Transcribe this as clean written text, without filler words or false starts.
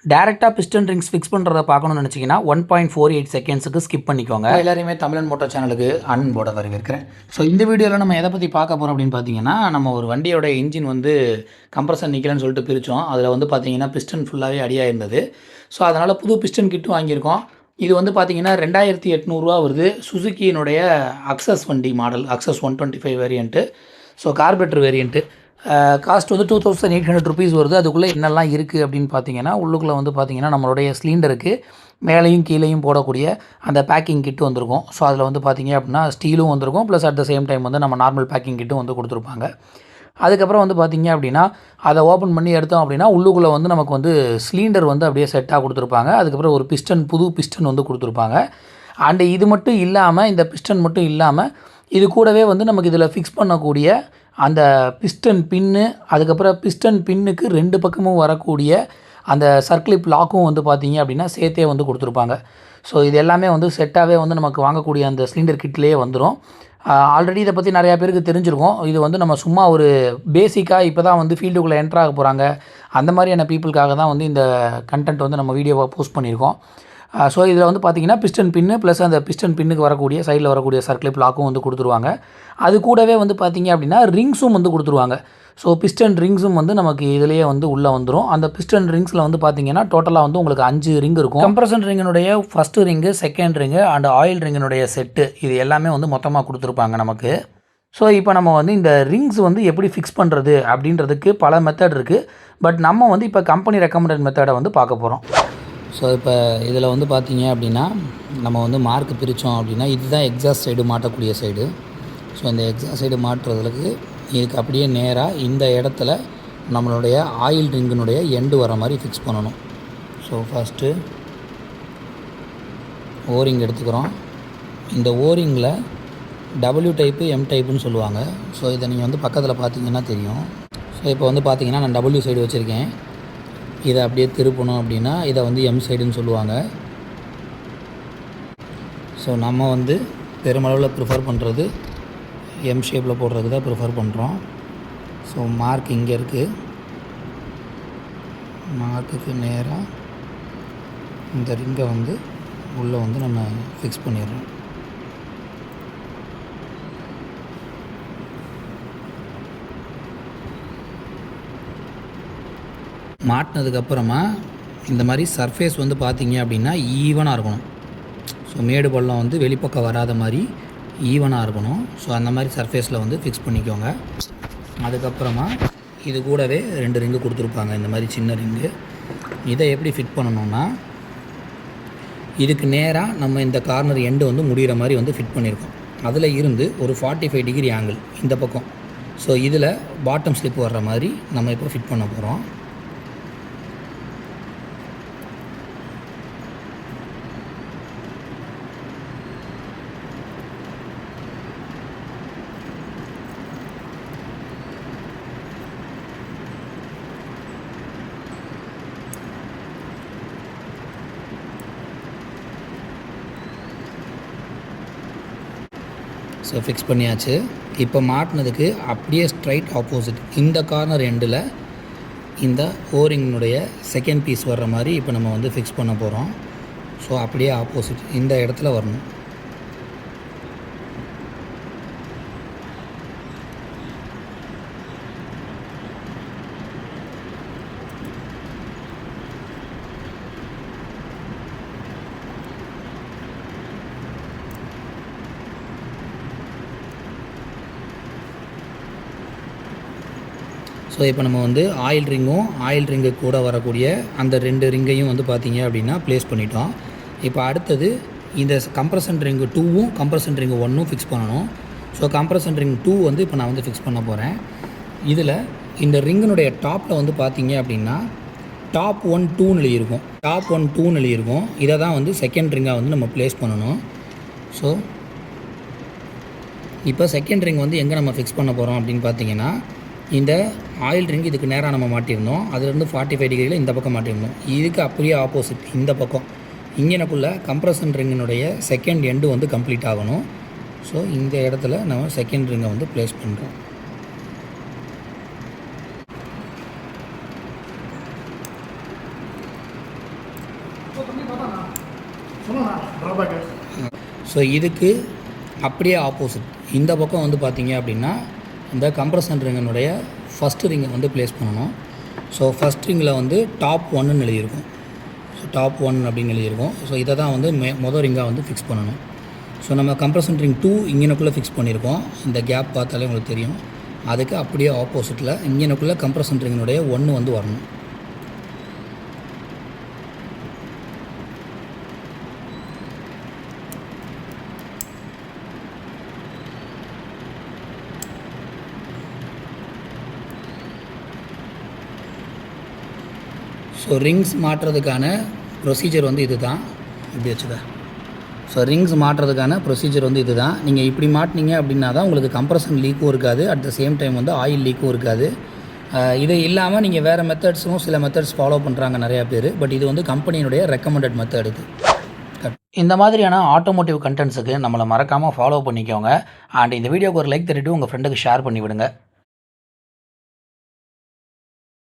டேரெக்டாக piston rings fix பண்ணுறதை பார்க்கணும்னு நினச்சிங்கன்னா 1.48 செகண்ட்ஸுக்கு ஸ்கிப் பண்ணிக்கோங்க. எல்லாரையுமே தமிழன் மோட்டார் சேனலுக்கு அன்போட வரவேற்கிறேன். ஸோ இந்த வீடியோவில் நம்ம எதை பற்றி பார்க்க போகிறோம் அப்படின்னு பார்த்தீங்கன்னா, நம்ம ஒரு வண்டியோட இன்ஜின் வந்து கம்ப்ரஸர் நிற்கலன்னு சொல்லிட்டு பிரித்தோம். அதில் வந்து பார்த்தீங்கன்னா பிஸ்டன் ஃபுல்லாகவே அடியாக இருந்தது. ஸோ அதனால் புது பிஸ்டன் கிட்டும் வாங்கியிருக்கோம். இது வந்து பார்த்தீங்கன்னா 2800 வருது. சுசுக்கியினுடைய அக்சஸ் வண்டி model, access 125 variant. So carburettor variant. Cost வந்து 2800 ருபீஸ் வருது. அதுக்குள்ளே என்னெல்லாம் இருக்குது அப்படின்னு பார்த்தீங்கன்னா, உள்ளுக்குள்ளே வந்து பார்த்தீங்கன்னா நம்மளுடைய சிலிண்டருக்கு மேலேயும் கீழேயும் போடக்கூடிய அந்த பேக்கிங் கிட்டு வந்திருக்கும். ஸோ அதில் வந்து பார்த்தீங்க அப்படின்னா ஸ்டீலும் வந்திருக்கும், plus at the same time வந்து நம்ம நார்மல் பேக்கிங் கிட்டும் வந்து கொடுத்துருப்பாங்க. அதுக்கப்புறம் வந்து பார்த்தீங்க அப்படின்னா அதை ஓப்பன் பண்ணி எடுத்தோம் அப்படின்னா உள்ளுக்குள்ளே வந்து நமக்கு வந்து சிலிண்டர் வந்து அப்படியே செட்டாக கொடுத்துருப்பாங்க. அதுக்கப்புறம் ஒரு பிஸ்டன், புது பிஸ்டன் வந்து கொடுத்துருப்பாங்க. அண்டு இது மட்டும் இல்லாமல், இந்த பிஸ்டன் மட்டும் இல்லாமல் இது கூடவே வந்து நமக்கு இதில் ஃபிக்ஸ் பண்ணக்கூடிய அந்த பிஸ்டன் பின்னு, அதுக்கப்புறம் பிஸ்டன் பின்னுக்கு 2 பக்கமும் வரக்கூடிய அந்த சர்க்ளிப் லாக்கும் வந்து பார்த்தீங்க அப்படின்னா சேர்த்தே வந்து கொடுத்துருப்பாங்க. ஸோ இது எல்லாமே வந்து செட்டாகவே வந்து நமக்கு வாங்கக்கூடிய அந்த சிலிண்டர் கிட்லேயே வந்துடும். ஆல்ரெடி இதை பற்றி நிறையா பேருக்கு தெரிஞ்சிருக்கும். இது வந்து நம்ம சும்மா ஒரு பேசிக்காக இப்போ தான் வந்து ஃபீல்டுக்குள்ளே என்ட்ரு ஆக போகிறாங்க, அந்த மாதிரியான பீப்புளுக்காக தான் வந்து இந்த கண்டென்ட் வந்து நம்ம வீடியோவாக போஸ்ட் பண்ணியிருக்கோம். ஸோ இதில் வந்து பார்த்திங்கன்னா பிஸ்டன் பின்னு ப்ளஸ் அந்த பிஸ்டன் பின்னுக்கு வரக்கூடிய சைடில் வரக்கூடிய சர்க்ளிப் லாக்கும் வந்து கொடுத்துருவாங்க. அது கூடவே வந்து பார்த்திங்க அப்படின்னா ரிங்ஸும் வந்து கொடுத்துருவாங்க. ஸோ பிஸ்டன் ரிங்ஸும் வந்து நமக்கு இதிலேயே வந்து உள்ளே வந்துடும். அந்த பிஸ்டன் ரிங்ஸில் வந்து பார்த்திங்கன்னா டோட்டலாக வந்து உங்களுக்கு 5 ரிங் இருக்கும். கம்ப்ரஷன் ரிங்கினுடைய first ring, second ring and oil ரிங்கினுடைய செட்டு, இது எல்லாமே வந்து மொத்தமாக கொடுத்துருப்பாங்க நமக்கு. ஸோ இப்போ நம்ம வந்து இந்த ரிங்ஸ் வந்து எப்படி ஃபிக்ஸ் பண்ணுறது அப்படின்றதுக்கு பல மெத்தட் இருக்குது. பட் நம்ம வந்து இப்போ கம்பெனி ரெக்கமெண்டட் மெத்தடை வந்து பார்க்க போகிறோம். ஸோ இப்போ இதில் வந்து பார்த்தீங்க அப்படின்னா நம்ம வந்து மார்க் பிரித்தோம் அப்படின்னா இதுதான் எக்ஸாஸ்ட் சைடு மாட்டக்கூடிய சைடு. ஸோ இந்த எக்ஸாஸ்ட் சைடு மாட்டுறதுக்கு இதுக்கு அப்படியே நேராக இந்த இடத்துல நம்மளுடைய ஆயில் ரிங்கினுடைய எண்டு வர மாதிரி ஃபிக்ஸ் பண்ணணும். ஸோ ஃபஸ்ட்டு ஓரிங் எடுத்துக்கிறோம். இந்த ஓரிங்கில் டபிள்யூ டைப்பு, எம் டைப்புன்னு சொல்லுவாங்க. ஸோ இதை நீங்கள் வந்து பக்கத்தில் பார்த்தீங்கன்னா தெரியும். ஸோ இப்போ வந்து பார்த்தீங்கன்னா நான் டபிள்யூ சைடு வச்சுருக்கேன். இதை அப்படியே திருப்பணும் அப்படின்னா இதை வந்து எம் சைடுன்னு சொல்லுவாங்க. ஸோ நம்ம வந்து பெருமளவில் ப்ரிஃபர் பண்ணுறது எம் ஷேப்பில் போடுறதுக்கு தான் ப்ரிஃபர் பண்ணுறோம். ஸோ மார்க் இங்கே இருக்குது. மார்க்குக்கு நேராக இந்த ரிங்கை வந்து உள்ளே வந்து நம்ம ஃபிக்ஸ் பண்ணிடுறோம். மாட்டினதுக்கப்புறமா இந்த மாதிரி சர்ஃபேஸ் வந்து பார்த்திங்க அப்படின்னா ஈவனாக இருக்கணும். ஸோ மேடு பள்ளம் வந்து வெளிப்பக்கம் வராத மாதிரி ஈவனாக இருக்கணும். ஸோ அந்த மாதிரி சர்ஃபேஸில் வந்து ஃபிக்ஸ் பண்ணிக்கோங்க. அதுக்கப்புறமா இது கூடவே 2 ரிங்கு கொடுத்துருப்பாங்க, இந்த மாதிரி சின்ன ரிங்கு. இதை எப்படி ஃபிட் பண்ணணுன்னா, இதுக்கு நேராக நம்ம இந்த கார்னர் எண்டு வந்து முடிகிற மாதிரி வந்து ஃபிட் பண்ணியிருக்கோம். அதில் இருந்து ஒரு 45 டிகிரி ஆங்கிள் இந்த பக்கம். ஸோ இதில் பாட்டம் ஸ்லிப் வர்ற மாதிரி நம்ம இப்போ ஃபிட் பண்ண போகிறோம். ஸோ ஃபிக்ஸ் பண்ணியாச்சு. இப்போ மாட்டினதுக்கு அப்படியே ஸ்ட்ரைட் ஆப்போசிட் இந்த கார்னர் எண்டில் இந்த ஓரிங்கினுடைய செகண்ட் பீஸ் வர்ற மாதிரி இப்போ நம்ம வந்து ஃபிக்ஸ் பண்ண போகிறோம். ஸோ அப்படியே ஆப்போசிட் இந்த இடத்துல வரணும். ஸோ இப்போ நம்ம வந்து ஆயில் ரிங்கு கூட வரக்கூடிய அந்த 2 ரிங்கையும் வந்து பார்த்திங்க அப்படின்னா ப்ளேஸ் பண்ணிட்டோம். இப்போ அடுத்தது இந்த கம்ப்ரஷன் ரிங்கு 2வும் கம்ப்ரஷன் ரிங்கு 1ம் ஃபிக்ஸ் பண்ணணும். ஸோ கம்ப்ரஷன் ரிங் 2 வந்து இப்போ நான் வந்து ஃபிக்ஸ் பண்ண போகிறேன். இதில் இந்த ரிங்கினுடைய டாப்பில் வந்து பார்த்திங்க அப்படின்னா டாப் 1 2ன்னு எழுதியிருக்கும். டாப் 1 2ன்னு எழுதியிருக்கும். இதை தான் வந்து செகண்ட் ரிங்காக வந்து நம்ம ப்ளேஸ் பண்ணணும். ஸோ இப்போ செகண்ட் ரிங் வந்து எங்கே நம்ம ஃபிக்ஸ் பண்ண போகிறோம் அப்படின்னு பார்த்தீங்கன்னா, இந்த ஆயில் ரிங் இதுக்கு நேராக நம்ம மாட்டியிருந்தோம். அதுலேருந்து 45 டிகிரியில் இந்த பக்கம் மாட்டியிருந்தோம். இதுக்கு அப்படியே ஆப்போசிட் இந்த பக்கம் இங்கனக்குள்ளே கம்ப்ரஷன் ரிங்கினுடைய செகண்ட் எண்டு வந்து கம்ப்ளீட் ஆகணும். ஸோ இந்த இடத்துல நம்ம செகண்ட் ரிங்கை வந்து ப்ளேஸ் பண்ணுறோம். ஸோ இதுக்கு அப்படியே ஆப்போசிட் இந்த பக்கம் வந்து பார்த்தீங்க அப்படின்னா இந்த கம்ப்ரஷன் ரிங்கினுடைய ஃபஸ்ட்டு ரிங்கை வந்து ப்ளேஸ் பண்ணணும். ஸோ ஃபஸ்ட் ரிங்கில் வந்து டாப் 1ன்னு எழுதியிருக்கும். ஸோ டாப் 1 அப்படின்னு எழுதியிருக்கும். ஸோ இதை தான் வந்து மொதல் ரிங்காக வந்து ஃபிக்ஸ் பண்ணணும். ஸோ நம்ம கம்ப்ரஷன் ரிங் 2 இங்கனுக்குள்ளே ஃபிக்ஸ் பண்ணியிருக்கோம். இந்த கேப் பார்த்தாலே உங்களுக்கு தெரியும். அதுக்கு அப்படியே ஆப்போசிட்டில் இங்கனுக்குள்ளே கம்ப்ரஷன் ரிங்கினுடைய 1 வந்து வரணும். ஸோ ரிங்ஸ் மாட்டுறதுக்கான ப்ரொசீஜர் வந்து இது தான். இப்படி வச்சுக்க. ஸோ ரிங்ஸ் மாட்டுறதுக்கான ப்ரொசீஜர் வந்து இது தான். நீங்கள் இப்படி மாட்டினீங்க அப்படின்னா தான் உங்களுக்கு கம்ப்ரஷன் லீக்கும் இருக்காது, அட் த சேம் டைம் வந்து ஆயில் லீக்கும் இருக்காது. இது இல்லாமல் நீங்கள் வேறு மெத்தட்ஸும் சில மெத்தட்ஸ் ஃபாலோ பண்ணுறாங்க நிறையா பேர். பட் இது வந்து கம்பெனியினுடைய ரெக்கமெண்டட் மெத்தட் இது. இந்த மாதிரியான ஆட்டோமோட்டிவ் கண்டென்ட்ஸுக்கு நம்மளை மறக்காமல் ஃபாலோ பண்ணிக்கோங்க. அண்ட் இந்த வீடியோக்கு ஒரு லைக் தட்டிட்டு உங்கள் ஃப்ரெண்டுக்கு ஷேர் பண்ணி விடுங்க.